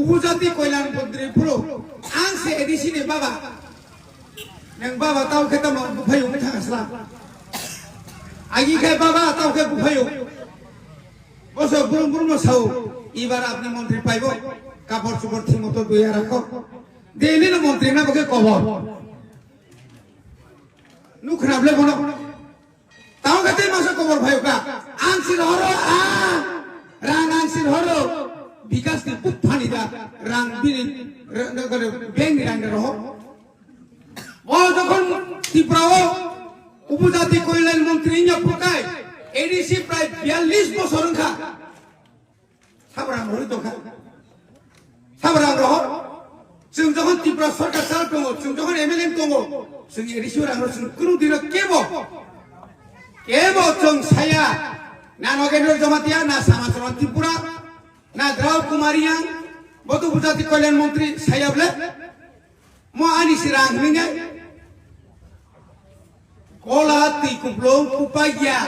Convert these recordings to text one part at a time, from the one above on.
উপজাতি কল্যাণ মন্ত্রী পুরো আংসে এদিসিনি বাবা nang baba tau ke tamo bufayo ke thasla agi ke baba tau ke bufayo boso burum burum sau ibar apni মন্ত্রী পাইবো কাপড় চোপড় ঠিক মতো ধুইয়া রাখো দেইলে না মন্ত্রী না বকে কবর নু খারাপলে কোন তাও কেতে মাসে কবর ভাইও কা আংসির হরো রাং আংসির হরো বিকাশ কি পুত ফানি দা রাং বিনি বেং রাং রহ ও যখন ত্রিপুরাও উপজাতি কল্যাণ মন্ত্রী প্রকায় এডিসি প্রায় 42 বছর খা সাবরাম হইতো খা সাবরাম রহ जों যখন ত্রিপুরা সরকার চাল দङ जों যখন এমএলএ দङ जों एडिसि रां जों कुनु दिन केबो जों साया ना नगेन्द्र जमातिया ना सामाचरण ত্রিপুরা ना द्राव कुमारिया बदु उपजाति कल्याण मन्त्री सायाबले म आनि सिरां हमिङा Kola ti kuplong kupaya,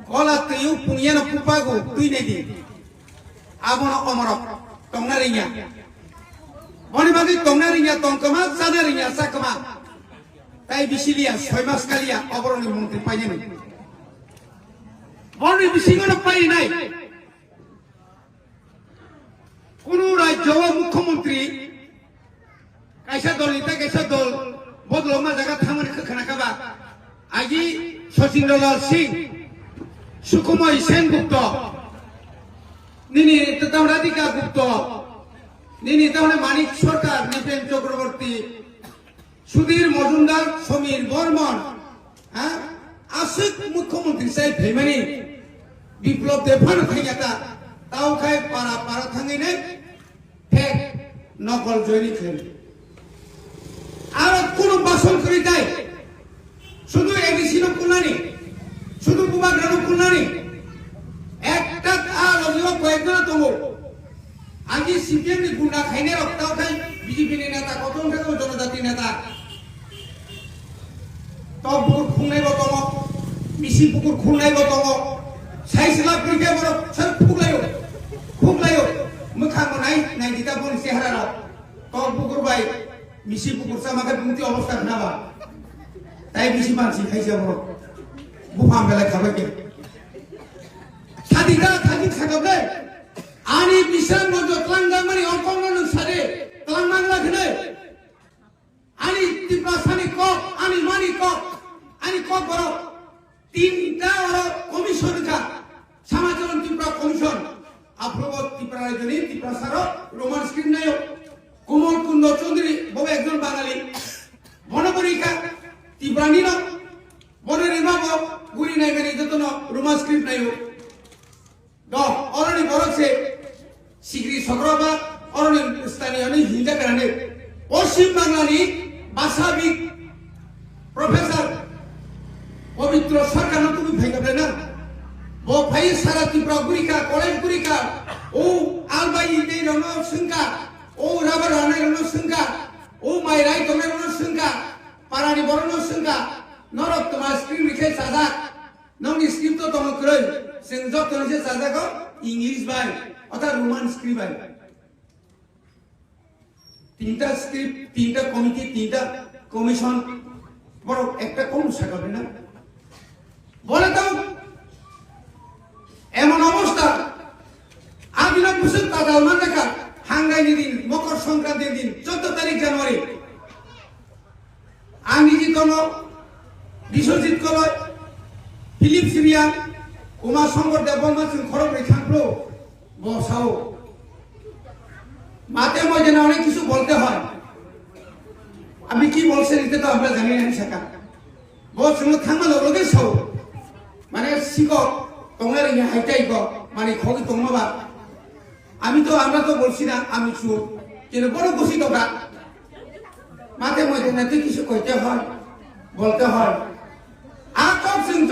kola ti u punyana kupago tuine di, abono omorok tongnarinya, boni bagi tongnarinya tongkama sanarinya sakama, tai bisilia soimas kalia oboroni mungkin payah ni, boni bisingono payah nai, kuno Jawa Mukhamantri, kaisa dol ita kaisa dol বদলমা জায়গা থামার খানাকাবা আজি শচীন্দ্রলাল সিং সুকুময় সেনগুপ্ত নিনি তামরাধিকা গুপ্ত নিনি তাহলে মানিক সরকার নিপেন চক্রবর্তী সুধীর মজুমদার সমীর বর্মন হ্যাঁ আসুক মুখ্যমন্ত্রী সাহেব ফেমানি বিপ্লব দেফান থাইয়াতা তাও খাই পারা পারা থাঙ্গিনে ফেক নকল জয়নি খেল আর কোন বাসন করে দেয় শুধু এডিসিনো কুলানি শুধু কুমাগ্রানো কুলানি একটা আর অন্য কয়েকজন দङ আগে সিপিএম नि গুন্ডা খাইনে রক্তাও খাই বিজেপি नि নেতা কতজন থাকো জনজাতি নেতা তব পুকুর খুনাইব দङ মিসি পুকুর খুনাইব দङ সাইসলা পুরিকে বড় সব ফুকলাयो মোখাং নাই নাই দিতা বন চেহারা তব পুকুর by misi pukur sama kan bukti অবস্থা kenapa তাই misi মানসি খাইছে বড় বুফাম বেলা খাবে কে সাদিরা থাকি থাকবে আনি বিশাল মজো তলাঙ্গামানি অকমন সারে তলাঙ্গাংলা খনে আনি তিপ্রাসানি ক আনি মানি ক আনি ক বড় তিনটা বড় কমিশন কা সমাজজন ত্রিপুরা কমিশন আপ্রবত ত্রিপুরা রাজনী ত্রিপুরাসার রোমান স্ক্রিন নায়ক কুমল কুন্দ চৌধুরী ববে একজন বাঙালি বনপরীক্ষা ত্রিপুরানি ন বনের ইমাম গুরি নাই মেরে যতন রোমান স্ক্রিপ্ট নাই দ অরণি বরকসে সিগরি সগ্রবা অরণি স্থানীয় হিন্দা কারণে পশ্চিম বাংলানি ভাষাবিদ প্রফেসর পবিত্র সরকার তুমি ভাইগাবে না ও ভাই সারা ত্রিপুরা গুরিকা কলেজ গুরিকা ও আলবাই এই রঙ সংখ্যা ও রাবার রানের সংখ্যা ও মাইরাই তোমের সংখ্যা পারানি বরণ সংখ্যা নরক তোমার স্ক্রিন লিখে সাজা ননি স্ক্রিপ্ট তো তোমার করে সিং যত নিচে সাজা কো ইংলিশ বাই অর্থাৎ রোমান স্ক্রিপ্ট বাই তিনটা স্ক্রিপ্ট তিনটা কমিটি তিনটা কমিশন বড় একটা কোন সাকাবে না বলে তো এমন অবস্থা আবিনা বুসুন তাজাল মান লেখা হাঙ্গাইনি দিন মকর সংক্রান্তির দিন 14 তারিখ জানুয়ারি আঙ্গিজি তন বিশ্বজিৎ কলয় ফিলিপ সিরিয়ান উমা শঙ্কর দেববর্মা সিং খড়গ রেখাঙ্ক্র বসাও মাতে মজে না অনেক কিছু বলতে হয় আমি কি বলছেন এটা তো আমরা জানি না শেখা বস থাকমা লগে সাও মানে শিকক তোমার ইয়া হাইটাই গ মানে খগি তোমাবা আমি তো আমরা তো বলছি না আমি চুর কিন্তু বড় খুশি তোমরা মাঝে মধ্যে নাকি কিছু কইতে হয় বলতে হয় আর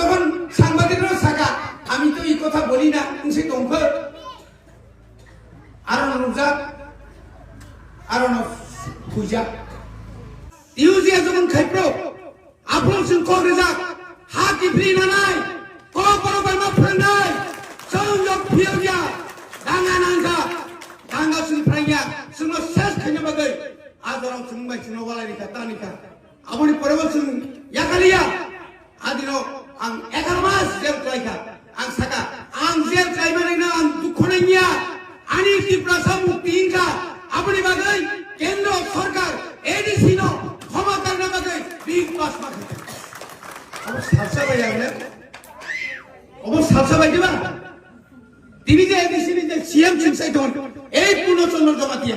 যখন সাংবাদিকরা থাকা আমি তো এই কথা বলি না সে তোমাকে আরো নুজা আরো খুঁজা ইউজিয়া যখন খাইপ্রো আপন সিং কংগ্রেসা হাকি ফ্রি না নাই কোনো কোনো বামা ফ্রেন্ড নাই সংযোগ ফিরিয়া ডাঙ্গা নাঙ্গা ডাঙ্গা Singh laika. Aboni porewal sung yakalia. Adino ang 11 mas jail laika. Ang saka ang jail mana na ang dukhonanya. Ani Tripura mukti inka. Aboni bagai kendra sarkar ADC no ক্ষমা karna bagai big pass makhe. Abo sabsa bhai amne. Abo sabsa bhai diba. তিনি যে ADC ni je CM chinsai don. এই পুনচন্দ্র জমাতিয়া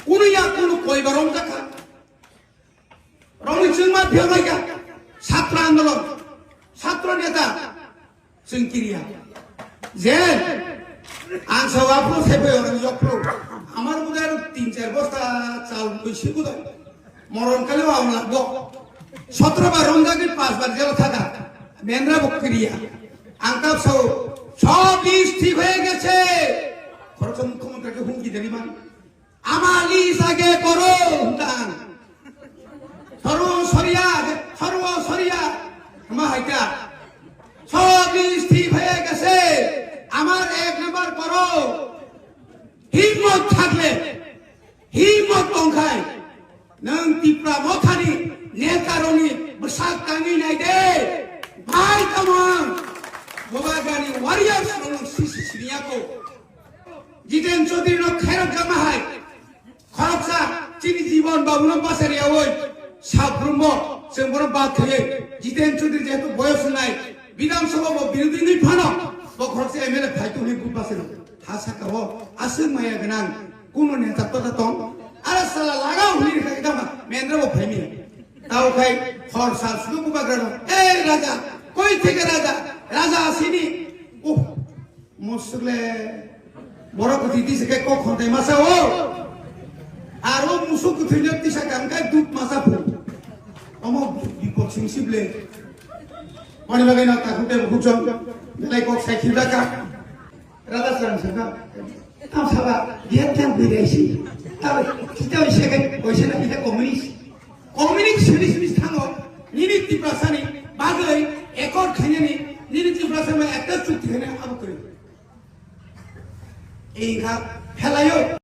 কোনো ইয়া কোনো কইবার রং দেখা রঙিন সিংমা ফেলাইকা ছাত্র আন্দোলন ছাত্র নেতা সিংকিরিয়া যে আনসা আপু সেবে ওরন জপ্রো আমার বুদার 3-4 বস্তা চাল কইছি বুদার মরণকালেও আম লাগবো 17 বার রমজানের 5 বার জেল থাকা মেনরা বকরিয়া আঙ্কাপ সব ঠিক হয়ে গেছে খরচ মুখ্যমন্ত্রীকে হুমকি দেনি মানে আমার লিস আগে করো দান সর্বসরিয়া আমার হাইটা সব লিস ঠিক হয়ে গেছে আমার 1 নাম্বার করো হিম্মত থাকলে হিম্মত কংখায় নং ত্রিপুরা মথানি নেতারনি বসাক টাঙ্গি নাই দে ভাই কামান গোবাগানি ওয়ারিয়ার্স নং সিসি সিরিয়াকো জিতেন চৌধুরী নো খেরক জামা হাই খরকসা চিনি জীবন বাবুনো বাসারিয়া ওই সাব্রহ্ম जों बात थयो जितेन चौधरी जेहेतु बयस নাই বিধানসভা বিরোধী নি ফানো বখরসে এমএলএ ফাইতু নি বুবাসেন হাসাকা হ আসং মায়া গনান কোন নেতা ততা তং আরে সালা লাগাও নি খাইদামা মেন্দ্র ব ফাইমি তাও খাই খরসা সুগু বুবাগ্রানো এই রাজা কই থেকে রাজা আসিনি ও মুসলে বড় কতি দিছে কে কখন তাই মাসা ও আর ও মুসুক থইলে দিশা কামকাই দুধ মাসা ফু অমো বিপদ সিংসিবলে মনে বাগাই না তাকুতে বুকজম বেলাই কক সাইখিলা কা রাজা সারান সাকা আম সাবা গেতাম বিরেছি তবে কিতাও সেকে কইছে না এটা কমিউনিস্ট সিরিজ থাঙ্গ নিনি ত্রিপ্রাসানি বাগৈ একর খাইনি নিনি ত্রিপ্রাসানি একটা চুক্তি খানে আব করে এই ঘা ফেলায়ও